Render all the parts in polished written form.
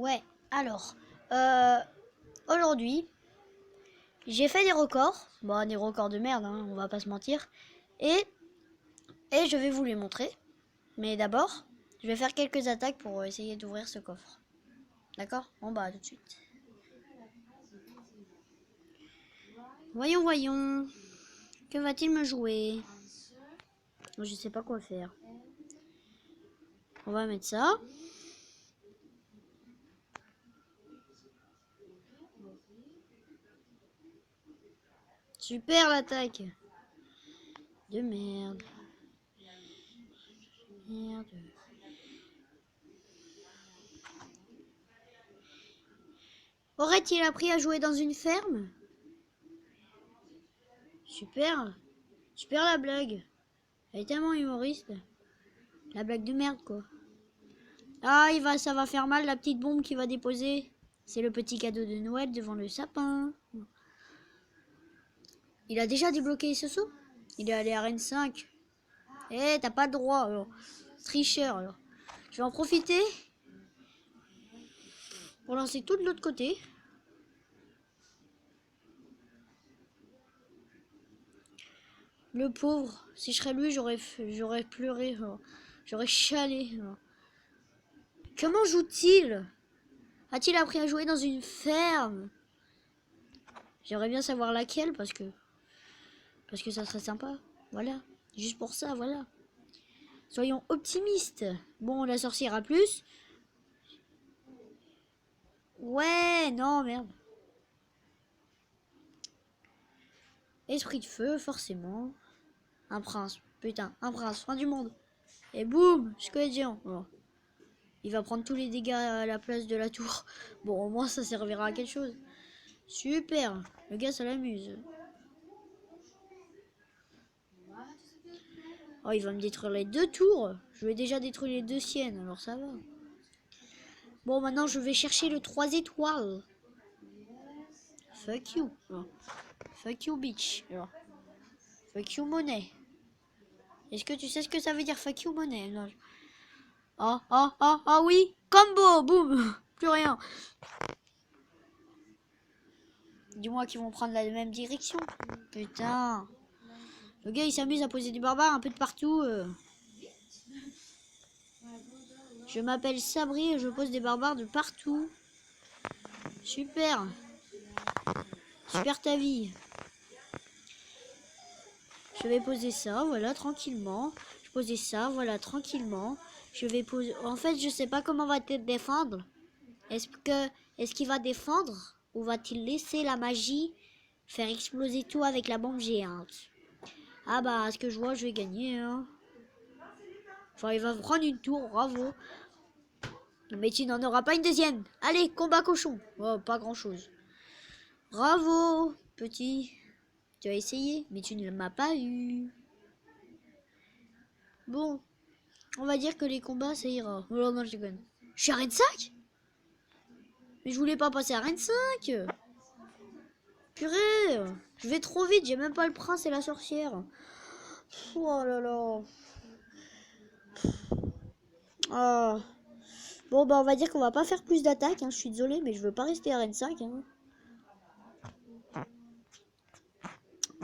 Ouais, alors, aujourd'hui, j'ai fait des records. Bon, des records de merde, hein, on va pas se mentir. Et, et je vais vous les montrer. Mais d'abord, je vais faire quelques attaques pour essayer d'ouvrir ce coffre. D'accord? Bon bah, à tout de suite. Voyons, voyons. Que va-t-il me jouer? Je sais pas quoi faire. On va mettre ça. Super l'attaque. De merde. Merde. Aurait-il appris à jouer dans une ferme? Super. Super la blague. Elle est tellement humoriste. La blague de merde, quoi. Ah, ça va faire mal, la petite bombe qu'il va déposer. C'est le petit cadeau de Noël devant le sapin. Il a déjà débloqué ce saut. Il est allé à Rennes 5. Eh, t'as pas le droit, alors. Tricheur, alors. Je vais en profiter pour lancer tout de l'autre côté. Le pauvre. Si je serais lui, j'aurais pleuré. J'aurais chialé. Comment joue-t-il? A-t-il appris à jouer dans une ferme? J'aimerais bien savoir laquelle parce que ça serait sympa. Voilà. Juste pour ça, voilà. Soyons optimistes. Bon, la sorcière a plus. Ouais, non, merde. Esprit de feu, forcément. Un prince. Putain, un prince. Fin du monde. Et boum, squelette géant. Oh. Il va prendre tous les dégâts à la place de la tour. Bon, au moins, ça servira à quelque chose. Super. Le gars, ça l'amuse. Oh, il va me détruire les deux tours. Je vais déjà détruire les deux siennes, alors ça va. Bon, maintenant, je vais chercher le 3 étoiles. Fuck you. Oh. Fuck you, bitch. Oh. Fuck you, monnaie. Est-ce que tu sais ce que ça veut dire, fuck you, monnaie? Non. Ah oui. Combo, boum. Plus rien. Dis-moi qu'ils vont prendre la même direction. Putain. Le gars, il s'amuse à poser des barbares un peu de partout. Je m'appelle Sabri et je pose des barbares de partout. Super. Super ta vie. Je vais poser ça, voilà, tranquillement. Je posais ça, voilà, tranquillement. Je vais poser... En fait, je sais pas comment va-t-il défendre. Est-ce qu'il va défendre ou va-t-il laisser la magie faire exploser tout avec la bombe géante? Ah bah, à ce que je vois, je vais gagner, hein. Enfin, il va prendre une tour, bravo. Mais tu n'en auras pas une deuxième. Allez, combat cochon. Oh, pas grand-chose. Bravo, petit. Tu as essayé, mais tu ne m'as pas eu. Bon, on va dire que les combats, ça ira. Oh non, je déconne. Je suis à Rennes 5? Mais je voulais pas passer à Rennes 5. Purée, je vais trop vite, j'ai même pas le prince et la sorcière. Oh là là. Ah. Bon, bah on va dire qu'on va pas faire plus d'attaques, hein. Je suis désolée, mais je veux pas rester à Rennes 5. Hein.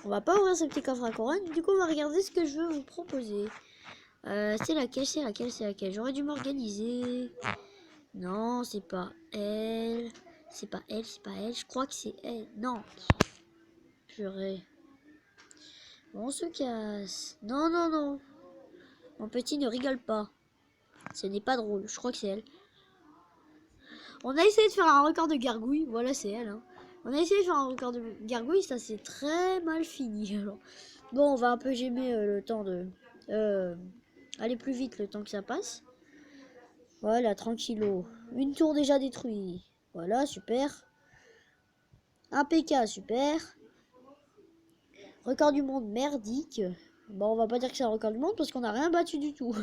On va pas ouvrir ce petit coffre à couronne. Du coup, on va regarder ce que je veux vous proposer. C'est laquelle? J'aurais dû m'organiser. Non, c'est pas elle. C'est pas elle. Je crois que c'est elle. Non. Purée. Bon, on se casse. Non, non, non. Mon petit ne rigole pas. Ce n'est pas drôle. Je crois que c'est elle. On a essayé de faire un record de gargouille. Voilà, c'est elle. Hein. On a essayé de faire un record de gargouille. Ça s'est très mal fini. Alors. Bon, on va un peu gémer le temps de... aller plus vite le temps que ça passe. Voilà, tranquillo. Une tour déjà détruite. Voilà, super. Un PK, super. Record du monde merdique. Bon, on va pas dire que c'est un record du monde parce qu'on n'a rien battu du tout.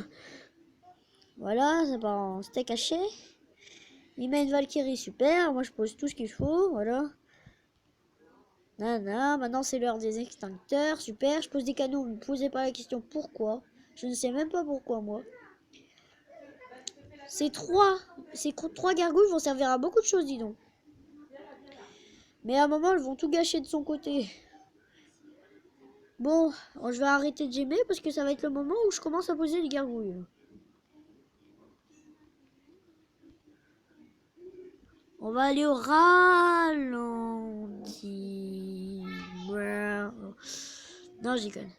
Voilà, ça part en steak haché. Il met une Valkyrie, super. Moi, je pose tout ce qu'il faut, voilà. Nana, maintenant c'est l'heure des extincteurs, super. Je pose des canons, ne me posez pas la question pourquoi. Je ne sais même pas pourquoi, moi. Ces trois gargouilles vont servir à beaucoup de choses, dis donc. Mais à un moment, elles vont tout gâcher de son côté. Bon, je vais arrêter de gemmer parce que ça va être le moment où je commence à poser les gargouilles. On va aller au ralenti. Non, je déconne.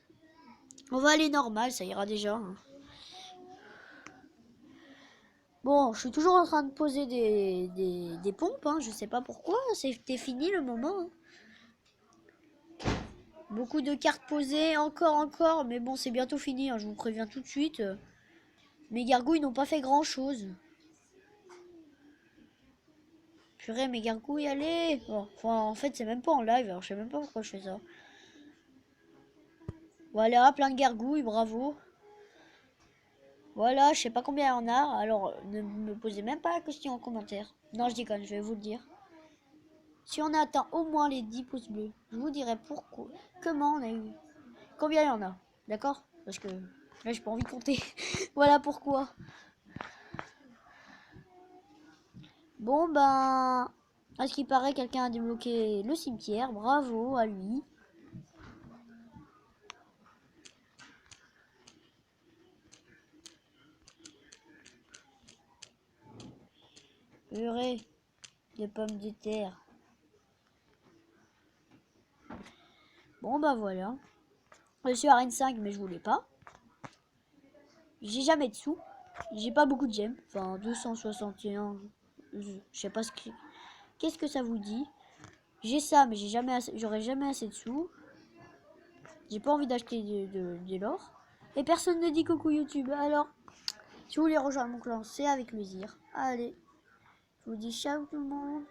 On va aller normal, ça ira déjà. Bon, je suis toujours en train de poser des pompes. Je sais pas pourquoi. C'était fini le moment. Beaucoup de cartes posées. Encore. Mais bon, c'est bientôt fini. Je vous préviens tout de suite. Mes gargouilles n'ont pas fait grand chose. Purée, mes gargouilles, allez. Bon, en fait, c'est même pas en live. Alors, je sais même pas pourquoi je fais ça. Voilà, plein de gargouilles. Bravo. Voilà, je sais pas combien il y en a. Alors, ne me posez même pas la question en commentaire. Non, je déconne, je vais vous le dire. Si on a atteint au moins les 10 pouces bleus, je vous dirai pourquoi. Comment on a eu. Combien il y en a. D'accord? Parce que là, j'ai pas envie de compter. Voilà pourquoi. Bon, ben. À ce qui paraît, quelqu'un a débloqué le cimetière. Bravo à lui. Purée de pommes de terre. Bon, bah voilà. Je suis à Arène 5, mais je voulais pas. J'ai jamais de sous. J'ai pas beaucoup de gemmes. Enfin, 261. Je sais pas ce que... Qu'est-ce que ça vous dit? J'ai ça, mais j'aurai jamais assez de sous. J'ai pas envie d'acheter de l'or. Et personne ne dit coucou YouTube. Alors, si vous voulez rejoindre mon clan, c'est avec plaisir. Allez, je vous dis ciao tout le monde.